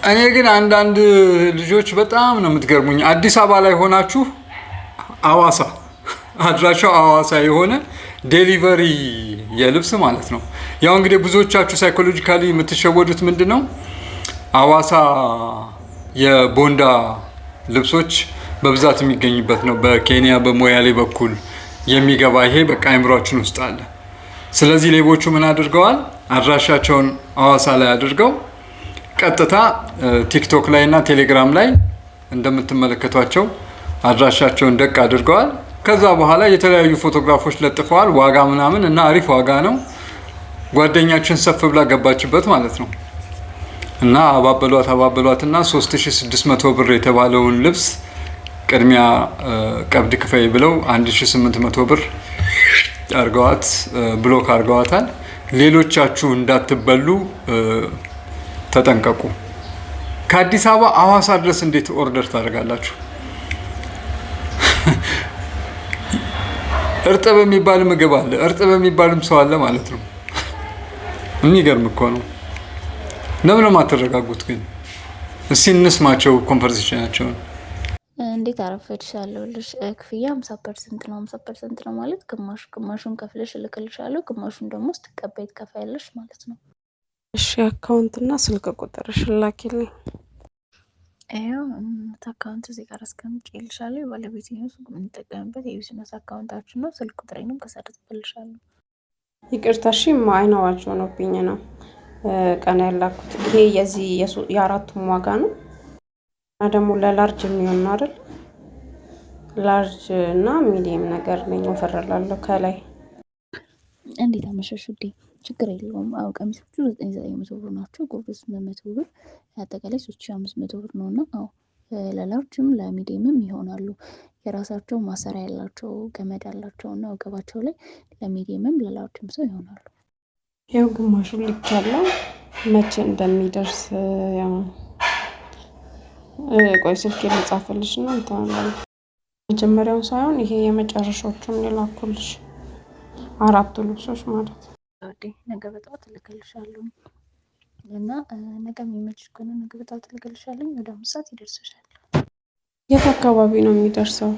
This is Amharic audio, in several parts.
እኔ ግን አንዳንድ ልጆች በጣም ነው የምትገርሙኝ። አዲስ አበባ ላይ ሆናችሁ አዋሳ አድራሻው አዋሳ የሆነ ዴሊቨሪ የልብስ ማለት ነው። ያው እንግዲህ ብዙዎቻችሁ ሳይኮሎጂካሊ የምትሸወዱት ምንድን ነው አዋሳ የቦንዳ ልብሶች በብዛት የሚገኝበት ነው። በኬንያ በሞያሌ በኩል የሚገባ ይሄ በቃ አይምሯችን ውስጥ አለ። ስለዚህ ሌቦቹ ምን አድርገዋል? አድራሻቸውን አዋሳ ላይ አድርገው ቀጥታ ቲክቶክ ላይ እና ቴሌግራም ላይ እንደምትመለከቷቸው አድራሻቸውን ደቅ አድርገዋል። ከዛ በኋላ የተለያዩ ፎቶግራፎች ለጥፈዋል። ዋጋ ምናምን እና አሪፍ ዋጋ ነው። ጓደኛችን ሰፍ ብላ ገባችበት ማለት ነው። እና አባበሏት እና 3600 ብር የተባለውን ልብስ ቅድሚያ ቀብድ ክፈይ ብለው 1800 ብር አርገዋት ብሎክ አርገዋታል። ሌሎቻችሁ እንዳትበሉ ተጠንቀቁ። ከአዲስ አበባ አዋሳ ድረስ እንዴት ኦርደር ታደርጋላችሁ? እርጥብ የሚባል ምግብ አለ፣ እርጥብ የሚባልም ሰው አለ ማለት ነው። የሚገርም እኮ ነው። ለምን ነው የማትረጋጉት ግን? እስኪ እንስማቸው ኮንቨርሴሽናቸውን። እንዴት አረፈድሻለሁልሽ? ክፍያ 50% ነው። 50% ነው ማለት ግማሹን ከፍለሽ እልክልሻለሁ፣ ግማሹን ደግሞ ስትቀበይ ትከፍያለሽ ማለት ነው። እሺ አካውንትና ስልክ ቁጥርሽ ላኪልኝ። ይኸው አካውንት እዚህ ጋር አስቀምጬልሻለሁ። የባለቤት ነው የምንጠቀምበት የቢዝነስ አካውንታችን ነው። ስልክ ቁጥሬንም ከስር ጽፍልሻለሁ። ይቅርታ እሺ፣ አይን አዋጅ ሆኖብኝ ነው ቀን ያላኩት። ይሄ የዚህ የአራቱም ዋጋ ነው እና ደግሞ ለላርጅ የሚሆን ነው አይደል? ላርጅ እና ሚዲየም ነገር ነኝ ወፈረላለሁ ከላይ። እንዴት አመሸሽ ውዴ? ችግር የለውም። አዎ ቀሚሶቹ 9900 ብር ናቸው። ጉርድ 800 ብር፣ አጠቃላይ 3500 ብር ነው እና አዎ ለላርጅም ለሚዲየምም ይሆናሉ። የራሳቸው ማሰሪያ ያላቸው ገመድ አላቸው እና ወገባቸው ላይ ለሚዲየምም ለላርጅም ሰው ይሆናሉ። ያው ግማሹ ልክ ያለው መቼ እንደሚደርስ ያው ቆይ ስልክ የምጻፈልሽ ነው እንታላል። መጀመሪያው ሳይሆን ይሄ የመጨረሻዎቹን የላኩልሽ አራቱ ልብሶች ማለት ነው። ነገ በጠዋት እልክልሻለሁ እና ነገ የሚመችሽ ከሆነ ነገ በጠዋት እልክልሻለሁ። ወደ 5 ሰዓት ይደርስሻል። የት አካባቢ ነው የሚደርሰው?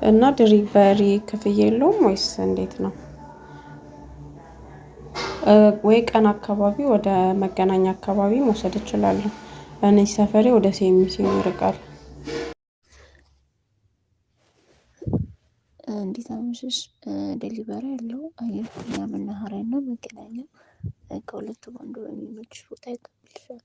እና ዴሊቨሪ ክፍያ የለውም ወይስ እንዴት ነው? ወይ ቀን አካባቢ ወደ መገናኛ አካባቢ መውሰድ እችላለሁ። እኔ ሰፈሬ ወደ ሴሚሲ ይርቃል። እንዴት አመሸሽ? ዴሊቨሪ ያለው አየር ጤና መናኸሪያ እና መገናኛ ከሁለቱ አንዱ በሚመችሽ ቦታ ይቀበልሻል።